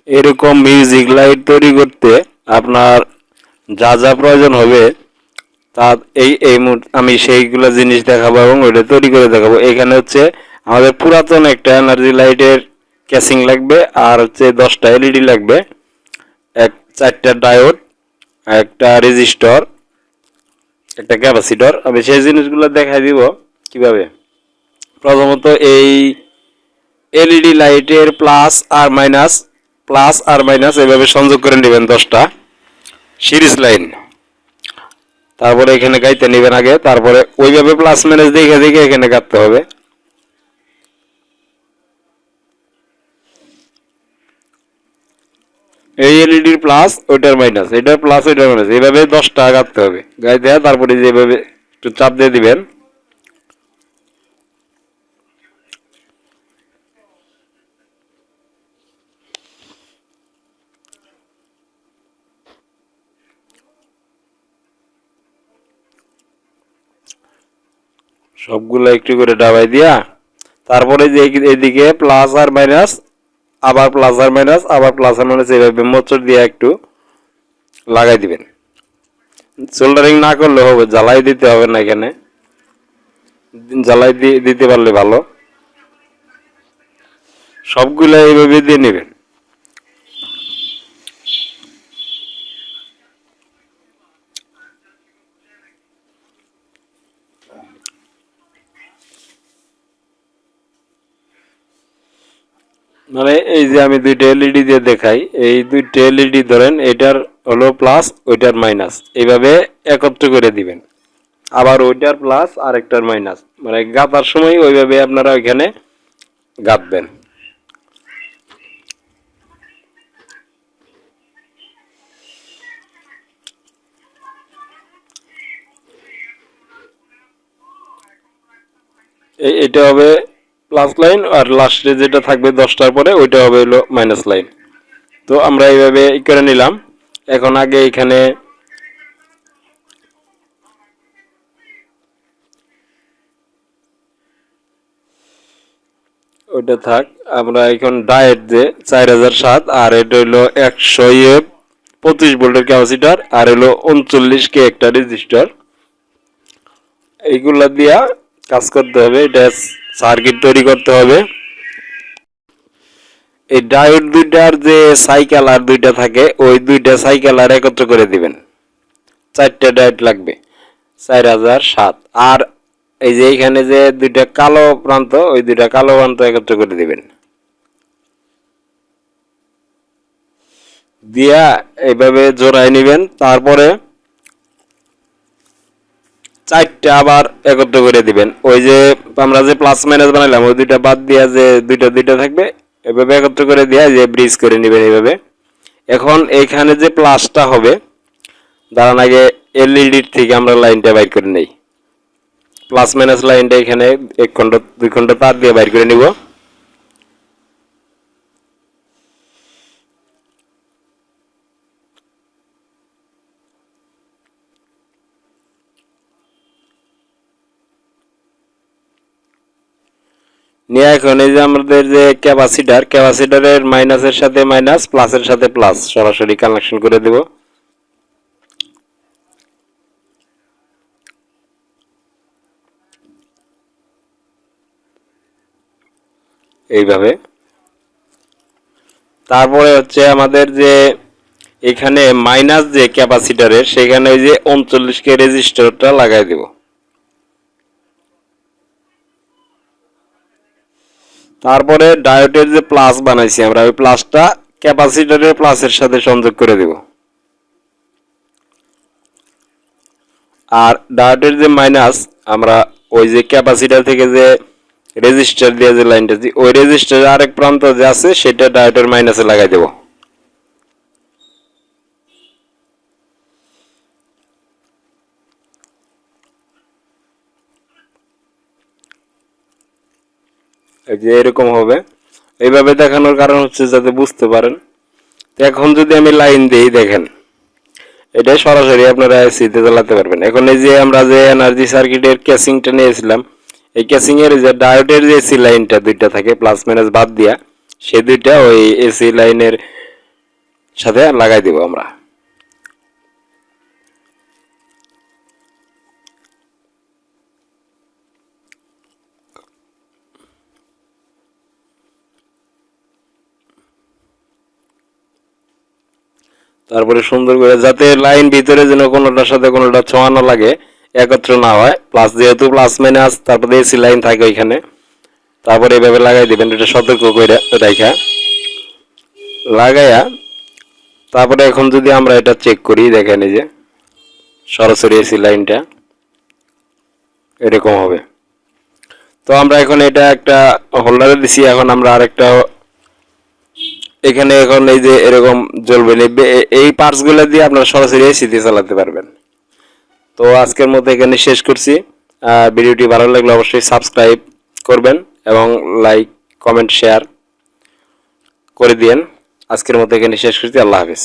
এরকম music light তৈরি করতে আপনার যা যা প্রয়োজন হবে তা আমি সেইগুলো জিনিস দেখাবো এবং ওইটা তৈরি করে দেখাবো। এখানে হচ্ছে আমাদের পুরাতন একটা এনার্জি লাইটের ক্যাসিং লাগবে, আর হচ্ছে 10টা এলইডি লাগবে, 4টা ডায়োড, একটা রেজিস্টর, একটা ক্যাপাসিটর। আমি সেই জিনিসগুলো দেখাই দিব কিভাবে। প্রথমত এই এলইডি লাইটের প্লাস আর মাইনাস এভাবে সংযোগ করে নেবেন 10টা সিরিজ লাইন। তারপরে এখানে গাইতে নেবেন আগে, তারপরে ওইভাবে প্লাস মাইনাস দেখে দেখে এখানে গাঁথতে হবে। এই এলইডির প্লাস ওইটার মাইনাস, এটার প্লাস ওইটার মাইনাস, এইভাবে 10টা গাঁথতে হবে। গাইতে তারপরে যেভাবে একটু চাপ দিয়ে দিবেন। সবগুলো একটু করে ডাবাই দিয়া তারপরে যে এদিকে প্লাস আর মাইনাস, আবার প্লাস আর মাইনাস, আবার প্লাস আর মাইনাস, এইভাবে মোচড় দিয়ে একটু লাগাই দিবেন। সোল্ডারিং না করলে হবে, জ্বালাই দিতে হবে না, এখানে জ্বালাই দিতে পারলে ভালো। সবগুলো এইভাবে দিয়ে নেবেন। মানে এই যে আমি দুইটা এলইডি দিয়ে দেখাই, এই দুইটা এলইডি ধরেন, এটার হলো প্লাস ওইটার মাইনাস, এইভাবে একত্র করে দিবেন। আবার ওইটার প্লাস আর একটার মাইনাস, মানে গাঁথার সময় ওইভাবে আপনারা ওইখানে গাঁথবেন। এটা হবে প্লাস লাইন, আর লাস্টে যেটা থাকবে 10টার পরে ওইটা হবে হলো মাইনাস লাইন। তো আমরা এইভাবে করে নিলাম। এখন আগে এখানে ওইটা থাক, আমরা এখন ডায়েট যে 4007, আর এটা হলো 125 ভোল্টের ক্যাপাসিটার, আর হলো 39 কে একটা রেজিস্টার, এইগুলা দিয়া কাজ করতে হবে। এটা সার্কিট তৈরি করতে হবে। এই ডায়োড দুইটার যে সাইকেল আর দুইটা থাকে, ওই দুইটা সাইকেল আর একত্র করে দিবেন। 4টা ডায়োড লাগবে, 4007। আর এই যে এইখানে যে দুইটা কালো প্রান্ত, ওই দুইটা কালো প্রান্ত একত্র করে দিবেন। দিয়া এইভাবে জোড়াই নিবেন। তারপরে 4টা আবার একত্র করে দিবেন। ওই যে আমরা যে প্লাস মাইনাস বানাইলাম, ওই দুইটা বাদ দিয়া যে দুইটা দুইটা থাকবে, এভাবে একত্র করে দিয়া যে ব্রিজ করে নেবেন এইভাবে। এখন এইখানে যে প্লাসটা হবে, দাঁড়ান আগে এলইডির থেকে আমরা লাইনটা বাইর করে নেই। প্লাস মাইনাস লাইনটা এখানে 1 খণ্ড 2 খণ্ড তার দিয়ে বাইর করে নিব। নিয়ে এখন এই যে আমাদের যে ক্যাপাসিটারের মাইনাসের সাথে মাইনাস, প্লাসের সাথে প্লাস সরাসরি কানেকশন করে দেব। এইভাবে। তারপরে হচ্ছে আমাদের যে এখানে মাইনাস যে ক্যাপাসিটারের, সেখানে ওই যে 39 কে রেজিস্টারটা লাগাই দেব। তারপরে ডায়োডের যে প্লাস বানাইছি আমরা, ওই প্লাসটা ক্যাপাসিটরের প্লাসের সাথে সংযোগ করে দেব। আর ডায়োডের যে মাইনাস, আমরা ওই যে ক্যাপাসিটর থেকে যে রেজিস্টার দিয়ে যে লাইনটা দিই, ওই রেজিস্টারের আরেক প্রান্ত যে আছে সেটা ডায়োডের মাইনাসে লাগাই দেব। এই যে এরকম হবে। এইভাবে দেখানোর কারণ হচ্ছে যাতে বুঝতে পারেন। এখন যদি আমি লাইন দিই, দেখেন এটা সরাসরি আপনারা এসিতে চালাতে পারবেন। এখন এই যে আমরা যে এনার্জি সার্কিটের ক্যাসিংটা নিয়েছিলাম, এই ক্যাসিং এর যে ডায়োডের যে এসি লাইনটা দুইটা থাকে প্লাস মাইনাস বাদ দিয়া, সেই দুইটা ওই এসি লাইনের সাথে লাগাই দেব আমরা। তারপরে সুন্দর করে যাতে লাইন ভিতরে যেন কোনোটার সাথে কোনোটা ছোঁয়া না লাগে, একত্র না হয়, প্লাস যেহেতু প্লাস মাইনাস তারপরে এসি লাইন থাকে ওইখানে, তারপরে এভাবে লাগাই দিবেন, এটা সতর্ক করে রাখা লাগাইয়া। তারপরে এখন যদি আমরা এটা চেক করি, দেখেন এই যে সরাসরি এসি লাইনটা এরকম হবে। তো আমরা এখন এটা একটা হোল্ডারে দিছি, এখন আমরা আরেকটা এখানে এখন এই যে এরকম জ্বলবে, এই পার্টসগুলো দিয়ে আপনারা সরাসরি এসিতে চালাতে পারবেন। তো আজকের মতো এখানে শেষ করছি। ভিডিওটি ভালো লাগলে অবশ্যই সাবস্ক্রাইব করবেন এবং লাইক কমেন্ট শেয়ার করে দিয়েন। আজকের মতো এখানে শেষ করছি। আল্লাহ হাফিজ।